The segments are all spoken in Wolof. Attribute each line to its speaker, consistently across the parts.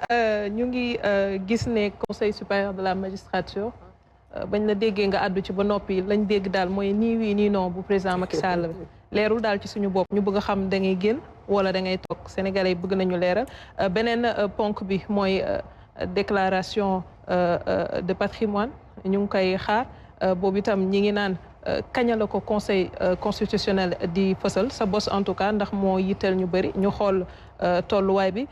Speaker 1: ñu ngi gis ne conseil supérieur de la magistrature bañ la déggee nga àddu ci ba noppi lañ dégg daal mooy nii wii nii non bu président Macky Sall leerul daal ci suñu bopp ñu bëgg a xam da ngay génn wala da ngay toog sénégalais yi bëgg nañu leeral beneen ponk bi mooy déclaration de patrimoine ñu ngi koy xaar boobu itam ñi ngi naan kaña la ko conseil constitutionnel di fësal sa bos en tout cas ndax moo yitteel ñu bëri ñu xool tolluwaay bi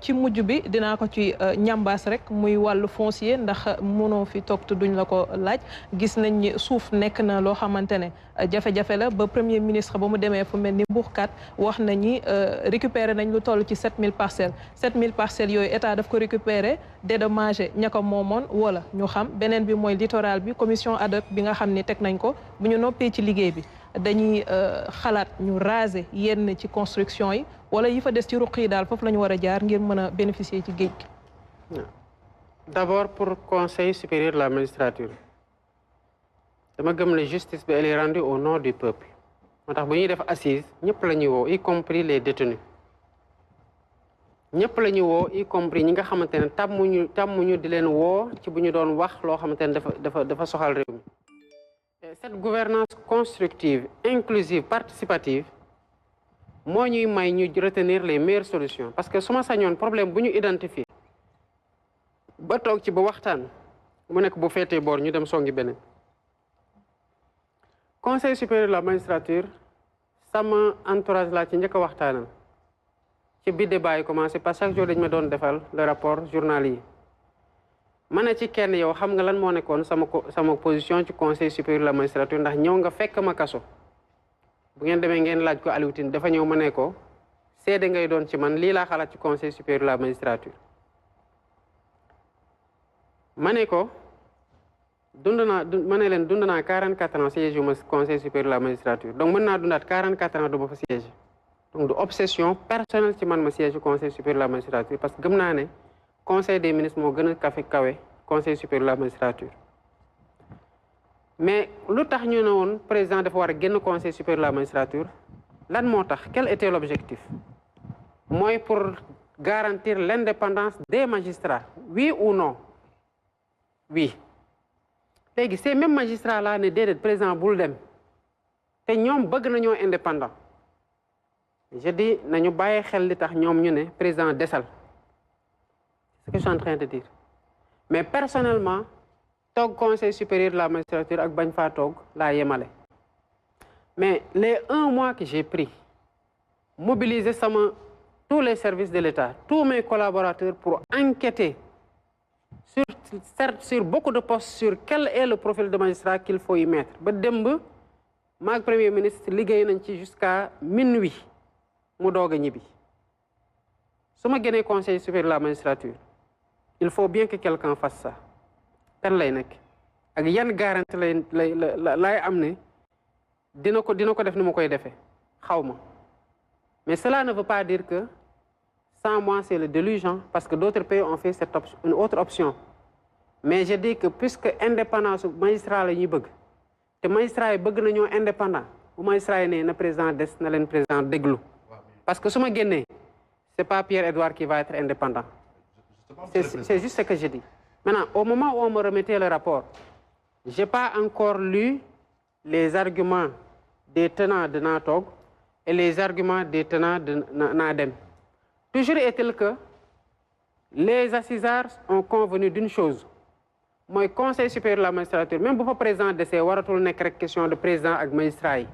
Speaker 1: ci mujj bi dinaa ko ci ñambaas rek muy wàllu foncier ndax mënoo fi toog te duñ la ko laaj gis nañ ni suuf nekk na loo xamante ne jafe-jafe la ba premier ministre ba mu demee fu mel ni Mbourkat wax na ñi récupérer nañ lu toll ci 7000 parcelles 7000 parcelles yooyu état daf ko récupérer dédommagé ña ko moomoon wala ñu xam beneen bi mooy littoral bi commission ad hoc bi nga xam ni teg nañ ko bu ñu noppee ci liggéey bi dañuy xalaat ñu raser yenn ci construction yi wala yi fa des ci ruq yi daal foofu la ñu war a jaar ngir mën a bénéficier ci géej gi.
Speaker 2: D'abord pour conseil supérieur de la magistrature dama gëm ne justice bi elle est rendue au nom du peuple moo tax bu ñuy def assise ñëpp la ñuy woo y compris les détenus ñëpp la ñuy woo y compris ñi nga xamante ne tàmmuñu di leen woo ci bu ñu doon wax loo xamante ne dafa soxal réew mi. Cette gouvernance constructive inclusive participative moo ñuy may ñu retenir les meilleures solutions parce que su ma sañoon problème bu ñu identifier ba toog ci ba waxtaan mu nekk bu féetee boor ñu dem songi beneen. Conseil supérieur de la magistrature sama entourage laa ci njëkk a waxtaanal ci bi débat yi commencé parce que chaque jour dañu ma doon defal le rapport journalier ma ne ci kenn yow xam nga lan moo nekkoon sama position ci conseil supérieur de la magistrature ndax ñëw nga fekk ma kaso bu ngeen demee ngeen laaj ko Aliou Tine dafa ñëw ma ne ko seede ngay doon ci man lii laa xalaat ci conseil supérieur de la magistrature ma ne ko ma ne leen dund naa 44 ans siège yu ma conseil supérieur de la magistrature donc mën naa dundaat 44 ans du ma fa siège donc du obsession personnelle ci man ma siège conseil supérieur de la magistrature parce que gëm naa ne conseil des ministres moo gën a kawe conseil supérieur de la magistrature mais lu tax ñu ne woon président dafa war a génn conseil supérieur de la magistrature lan moo tax quel était l'objectif mooy pour garantir l'indépendance des magistrats oui ou non oui léegi ces mêmes magistrats là ne déedéet président bul dem te ñoom bëgg nañoo indépendant je dis nañu bàyyi xel li tax ñoom ñu ne président desal c'est ce que je suis en train de dire mais personnellement toog conseil supérieur de la magistrature ak bañ faa toog laa yemale mais les 1 mois que j'ai pris mobiliser tous les services de l'État tous mes collaborateurs pour enquêter sur beaucoup de postes sur quel est le profil de magistrat qu'il faut y mettre ba démb maag premier ministre liggéey nañ ci jusqu'à minuit mu doog a ñibbi su ma génnee conseil supérieur de la magistrature il faut bien que quelqu'un fasse ça kan lay nekk ak yan garantie lay am ne dina ko def ni ma koy defee xaw ma mais cela ne veut pas dire que sans moi c'est le déluge parce que d'autres pays ont fait une autre option mais je dis que puisque indépendance magistrat la ñuy bëgg te magistrat yi bëgg nañoo indépendant bu magistrat yi ne na président des na leen président déglu parce que su ma génnee c'est pas Pierre-Edouard qui va être indépendant c'est juste ce que je dis maintenant au moment où on me remettait le rapport j'ai pas encore lu les arguments des tenants de Natog et les arguments des tenants de Nadem toujours est-il que les assisards ont convenu d'une chose mooy conseil supérieur de la magistrature même bu fa président desee waratul nekk rek question de président ak magistrat yi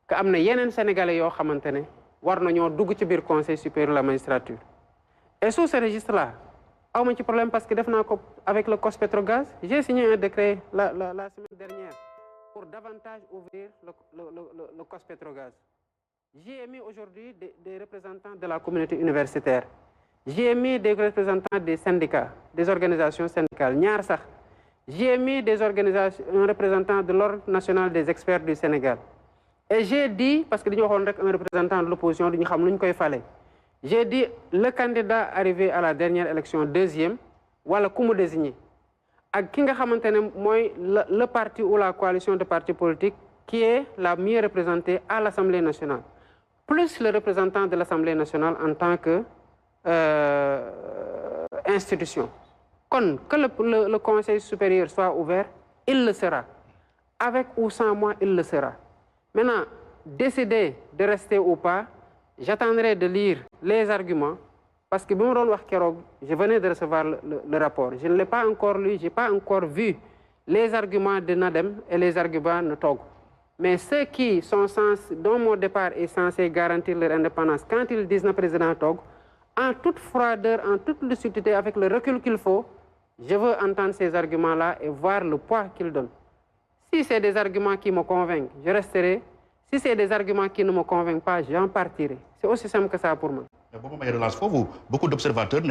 Speaker 2: que am na yeneen sénégalais yoo xamante ne war nañoo dugg ci biir conseil supérieur de la magistrature et sous ce registre là awma ci problème parce que def naa ko avec le COS-Petrogaz j'ai signé un décret la semaine dernière pour davantage ouvrir le COS-Petrogaz j'ai mis aujourd'hui des représentants de la communauté universitaire j'ai mis des représentants des syndicats des organisations syndicales ñaar sax j'ai mis un représentant de l'ordre national des experts du Sénégal et j'ai dit parce que dañu waxoon rek un représentant de l'opposition duñu xam lu ñu koy fale j'ai dit le candidat arrivé à la dernière élection deuxième wala ku mu désigné ak ki nga xamante ne mooy le parti ou la coalition de partis politiques qui est la mieux représentée à l'Assemblée nationale plus le représentant de l'Assemblée nationale en tant que institution. Que le Conseil supérieur soit ouvert, il le sera. Avec ou sans moi, il le sera. Maintenant, décider de rester ou pas, j'attendrai de lire les arguments, parce que je venais de recevoir le rapport. Je ne l'ai pas encore lu, je n'ai pas encore vu les arguments de Nadem et les arguments de Togo. Mais ceux qui sont dont mon départ est censé garantir leur indépendance, quand ils disent le président Togo, en toute froideur, en toute lucidité, avec le recul qu'il faut, je veux entendre ces arguments-là et voir le poids qu'ils donnent. Si c'est des arguments qui me convainquent, je resterai. Si c'est des arguments qui ne me convainquent pas, j'en partirai. C'est aussi simple que ça pour moi.
Speaker 3: Beaucoup d'observateurs